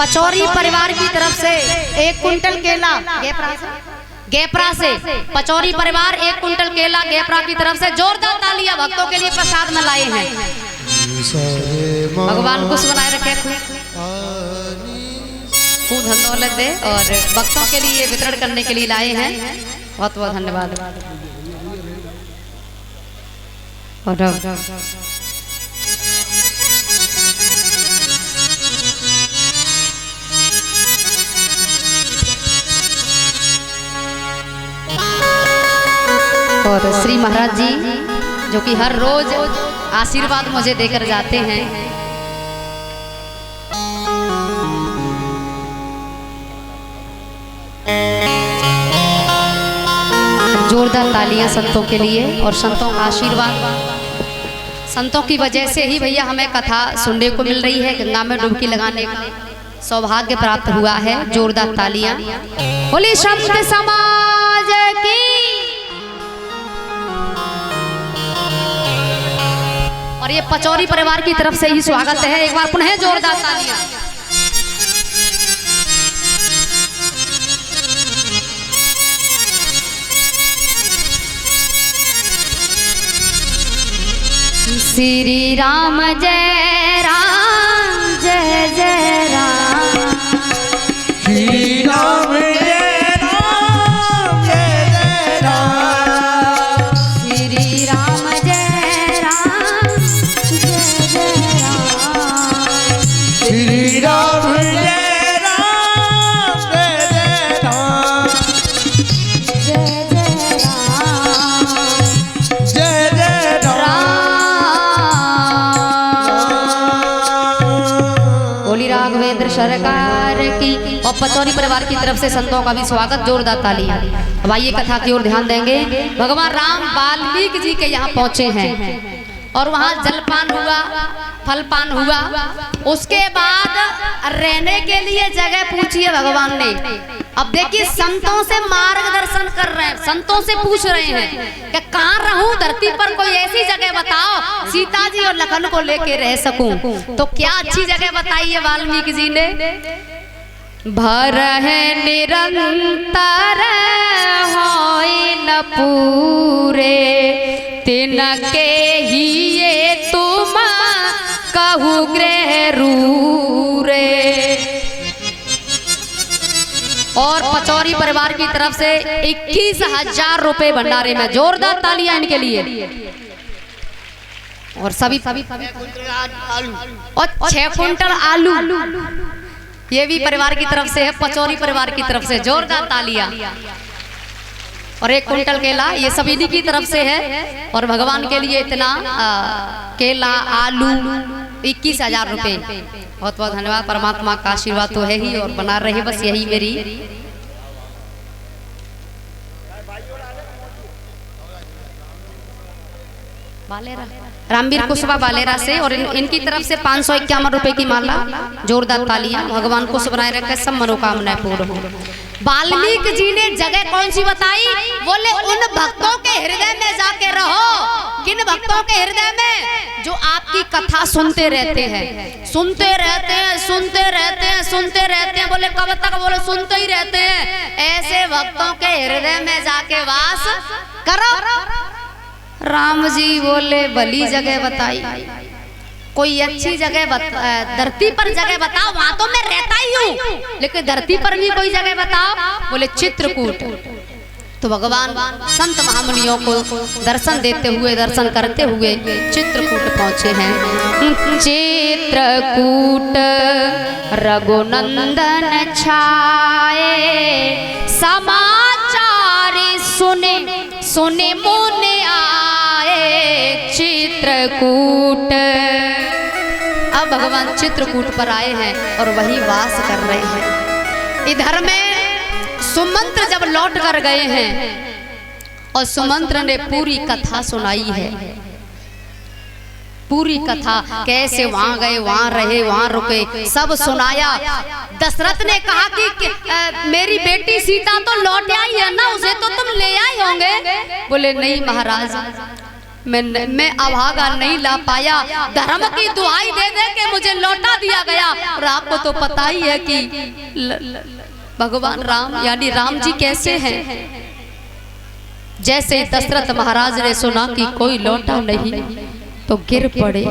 पचौरी परिवार की तरफ से 1 कुंटल केला गेपरा से पचौरी परिवार 1 कुंटल केला गेपरा की तरफ से जोरदार तालियां भक्तों के लिए प्रसाद में लाए हैं। भगवान कुछ बनाए रखे, खूब धन दौलत दे और भक्तों के लिए वितरण करने के लिए लाए हैं। बहुत बहुत धन्यवाद। और श्री महाराज जी जो कि हर रोज आशीर्वाद मुझे देकर जाते हैं। जोरदार तालियां संतों के लिए और संतों का आशीर्वाद। संतों की वजह से ही भैया हमें कथा सुनने को मिल रही है। गंगा में डुबकी लगाने का सौभाग्य प्राप्त हुआ है। जोरदार तालियां। बोली संत समाज की। और ये पचौरी परिवार की तरफ से ही स्वागत है। एक बार पुनः जोरदार तालियां। श्री राम जय राम जय जय राम। श्री राम जय राम जय जय राम। श्री राम जय राम जय जय राम। श्री राम जय राम जय जय राम। जय जय राम जय जय राम। बोली राघवेंद्र सरकार की। और पचौरी परिवार की तरफ से संतों का भी स्वागत। जोरदार तालियां। अब आइए कथा की ओर ध्यान देंगे। भगवान राम वाल्मीकि जी के यहाँ पहुंचे हैं और वहाँ जलपान हुआ, फलपान हुआ। उसके बाद रहने के लिए जगह पूछी है भगवान ने। अब देखिए संतों से मार्गदर्शन कर रहे हैं, संतों से पूछ रहे हैं कि कहाँ रहूं धरती पर, कोई ऐसी जगह बताओ सीता जी और लखन को लेके रह सकूं। तो क्या अच्छी जगह बताई है वाल्मीकि जी ने। भर है निरंतर होई न पूरे, तिनके ही ये तुम कहू ग्रह रूरे। और पचौरी परिवार की तरफ से 21,000 रुपए भंडारे में। जोरदार तालियां इनके लिए। और सभी और 6 कुंटल आलू ये भी परिवार की तरफ से है, पचौरी परिवार की तरफ से। जोरदार तालियां। और 1 कुंटल केला ये सब इन्हीं की तरफ से है। और भगवान के लिए इतना केला आलू 21,000 रुपए। बहुत बहुत धन्यवाद। परमात्मा का आशीर्वाद तो है ही और बना रहे बस यही मेरी। बालेरा रामवीर कुशवा बालेरा से। और इनकी तरफ से 551 रुपए की माला। जोरदार तालियां। भगवान कुश बनाए रखे, सब मनोकामनाएं पूर्ण हो। वाल्मीकि जी ने जगह कौन सी बताई? बोले उन भक्तों के हृदय में जाके रहो। किन भक्तों के हृदय में? जो आपकी कथा सुनते रहते हैं, सुनते रहते हैं, सुनते रहते हैं, सुनते रहते हैं। बोले कब तक? बोले सुनते ही रहते हैं। ऐसे भक्तों के हृदय में जाके वास करो। राम जी बोले भली जगह बताई, कोई अच्छी जगह धरती पर जगह बताओ। वहां तो मैं रहता ही हूँ, लेकिन धरती पर भी कोई जगह बताओ। बोले चित्रकूट। तो भगवान संत महामुनियों को दर्शन देते हुए, दर्शन करते हुए चित्रकूट पहुंचे हैं। चित्रकूट रघुनंदन छाए, समाचार सुने सुने मुने आए चित्रकूट। अब भगवान चित्रकूट पर आए हैं और वही वास कर रहे हैं। इधर में सुमंत्र जब लौट कर गए हैं और सुमंत्र ने पूरी कथा सुनाई है। पूरी कथा कैसे वहां गए, वहां रहे, वहां रुके, सब सुनाया। दशरथ ने कहा कि मेरी बेटी सीता तो लौट आई है ना, उसे तो तुम ले आए होंगे। बोले नहीं महाराज, मैं अभागा नहीं ला पाया, धर्म की दुहाई दे दे के मुझे लौटा दिया गया। और आपको तो पता ही है कि भगवान राम यानी राम जी कैसे हैं। जैसे दशरथ महाराज ने सुना कि कोई लौटा नहीं तो गिर पड़े।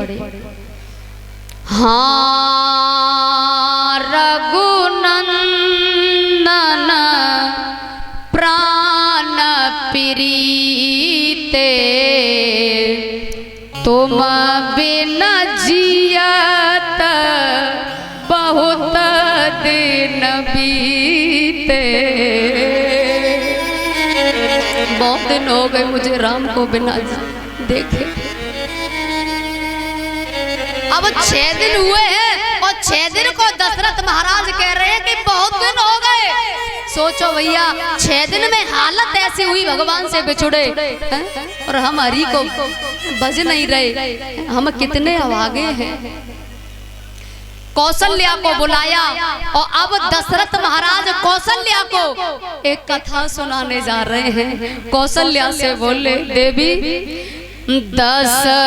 हाँ रघुनंदन प्राण प्रीते, तुम बिन जियत बहुत दिन बीते। बहुत दिन हो गए मुझे राम को बिना देखे। अब 6 दिन हुए हैं और 6 दिन को दशरथ महाराज कह रहे हैं कि बहुत दिन हो गए। सोचो भैया 6 दिन में हालत ऐसी हुई भगवान से बिछुड़े हैं? और हम हरि को बज नहीं रहे, हम कितने अभागे हैं। कौशल्या को बुलाया और अब दशरथ महाराज कौशल्या को एक कथा सुनाने जा रहे हैं। कौशल्या से बोले, देवी दशरथ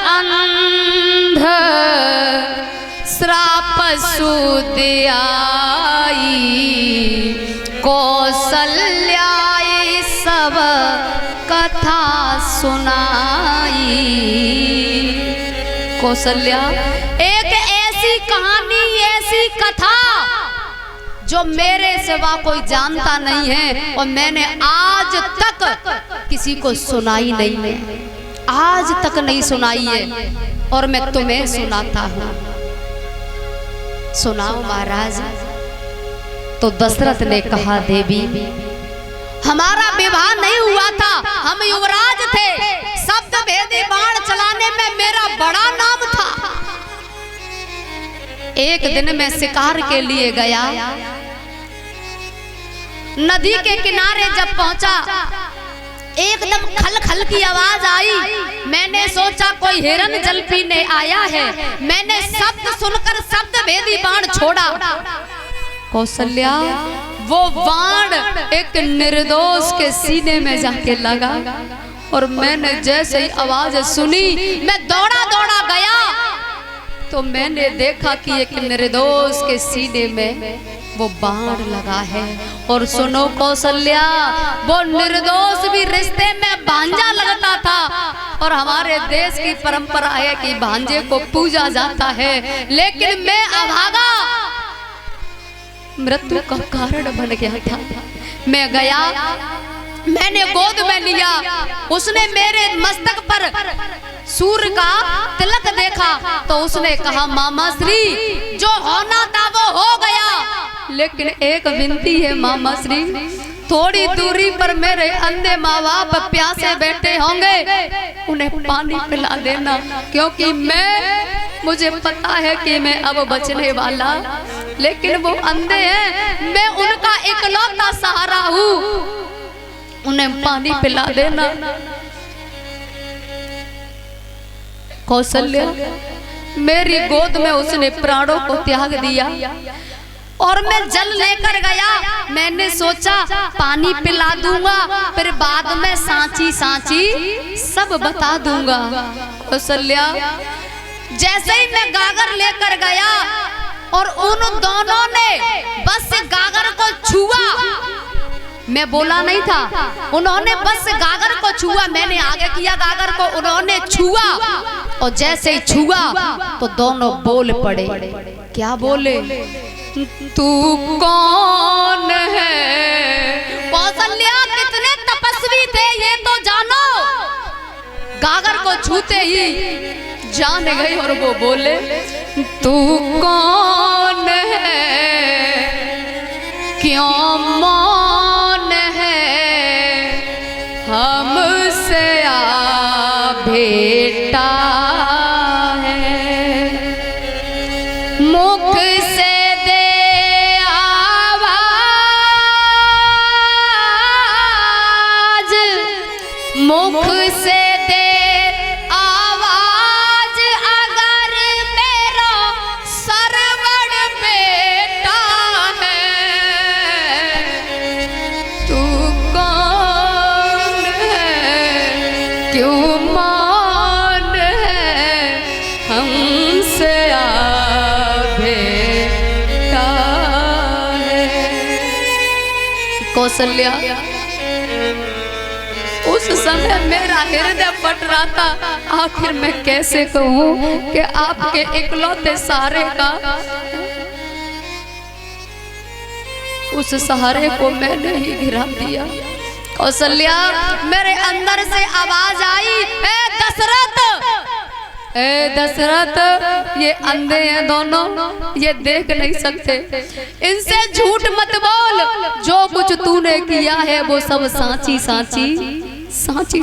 अंध श्राप सुध आई, कौशल्याई सब कथा सुनाई। कौशल्या एक ऐसी कहानी, ऐसी कथा जो मेरे सिवा कोई जानता नहीं है और मैंने आज तक किसी को सुनाई नहीं है, आज तक नहीं सुनाई है और मैं तुम्हें सुनाता हूँ। सुनाओ महाराज। तो दशरथ ने कहा, देवी हमारा विवाह नहीं हुआ था, हम युवराज थे, शब्द भेदी बाण चलाने में मेरा बड़ा नाम था। एक दिन मैं शिकार के लिए गया, नदी के किनारे जब पहुंचा एकदम खल खल की आवाज आई। मैंने सोचा कोई हिरन जल पीने आया है। मैंने शब्द सुनकर शब्द भेदी बाण छोड़ा। कौशल्या वो बाण एक निर्दोष के सीने में जाके लगा और मैंने जैसे ही आवाज सुनी मैं दौड़ा दौड़ा गया तो मैंने देखा कि एक निर्दोष के सीने में वो बाण लगा है। और सुनो कौशल्या, वो निर्दोष भी रिश्ते में भांजा लगता था और हमारे देश की परंपरा है कि भांजे को पूजा जाता है, लेकिन मैं अभागा मृत्यु का कारण बन गया था। मैं गया, मैंने गोद में लिया, उसने मेरे मस्तक पर सूर्य का तिलक देखा तो उसने कहा, मामा श्री जो होना था वो हो गया, लेकिन एक विनती है मामा श्री, थोड़ी दूरी पर मेरे अंधे माँ बाप प्यासे बैठे होंगे, उन्हें पानी पिला देना, क्योंकि मुझे पता है कि मैं अब बचने वाला, लेकिन वो अंधे हैं, मैं उनका इकलौता सहारा हूँ, उन्हें पानी पिला देना। कौशल्या मेरी गोद में उसने प्राणों को त्याग दिया और मैं जल लेकर गया। मैंने सोचा पानी पिला दूंगा, फिर बाद में सांची सांची सब बता दूंगा। कौशल्या जैसे ही मैं गागर लेकर गया और उन दोनों ने बस गागर को छुआ, मैं बोला नहीं था, उन्होंने बस गागर को छुआ, मैंने आगे किया गागर को, उन्होंने छुआ और जैसे ही छुआ तो दोनों बोल पड़े। क्या बोले? तू कौन है? कौशल्या कितने तपस्वी थे ये तो जानो। गागर को छूते ही जान गई और वो बोले, तू कौन है, क्यों मौन है, हमसे आ भेटा है, मुख से दे आवाज, मुख से दे आवाज, अगर मेरा सरवण बेटा है, तू कौन है, मान है हमसे आगे का है। कौशल्या, उस समय मेरा हृदय फट रहा था, आखिर मैं कैसे कहूँ कि आपके इकलौते सहारे का, उस सहारे को मैंने ही गिरा दिया। कौशल्या, मेरे अंदर से आवाज आई, ए दशरथ, ए दशरथ, ये अंधे हैं दोनों, ये देख नहीं सकते, इनसे झूठ मत बोल, जो कुछ तूने किया है वो सब सांची सांची सांची सांची